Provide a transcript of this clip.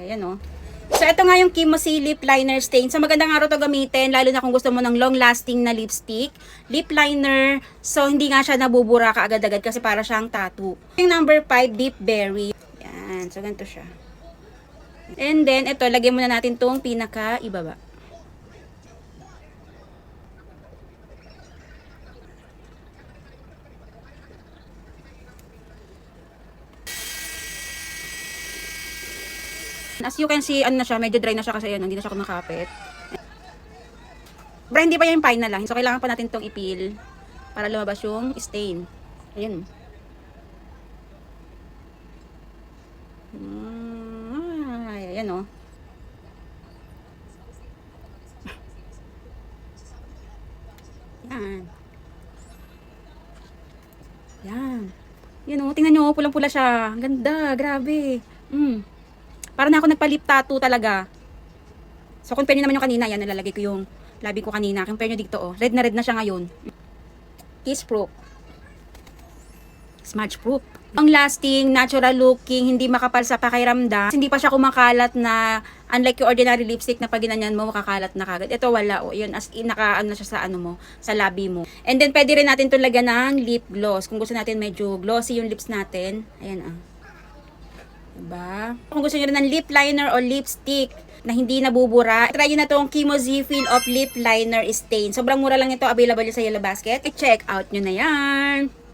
Ayan o. So, ito nga yung Kimosi Lip Liner Stain. So, magandang araw to gamitin, lalo na kung gusto mo ng long-lasting na lipstick. Lip liner, so hindi nga siya nabubura kaagad-agad kasi para siyang tattoo. Yung number 5, Deep Berry. Yan, so ganito siya. And then, ito, lagyan muna natin tong pinaka-ibaba. As you can see, ano na siya, medyo dry na siya kasi yun, hindi na siya kumakapit. Pero hindi pa yung final lang. So, kailangan pa natin itong ipil para lumabas yung stain. Ayan. Ayan o. Yan. Yan. Yan o, tingnan nyo, pulang-pula siya. Ang ganda, grabe. Para na ako nagpa-lip tattoo talaga. So, compare nyo naman yung kanina. Yan, nalalagay ko yung labi ko kanina. Compare nyo dito, oh. Red na siya ngayon. Kiss proof. Smudge proof. Ang lasting, natural looking, hindi makapal sa pakiramdam. Hindi pa siya kumakalat na, unlike yung ordinary lipstick na pag ginanyan mo, makakalat na kagad. Ito wala, oh. Yun, as in, naka-ano siya sa ano mo, sa labi mo. And then, pwede rin natin itong lagyan ng lip gloss. Kung gusto natin medyo glossy yung lips natin. Ayan, ah. Diba? Kung gusto nyo rin ng lip liner o lipstick na hindi nabubura, try nyo na itong Kimosi Feel of Lip Liner Stain. Sobrang mura lang ito, available sa Yellow Basket. I-check out nyo na yan!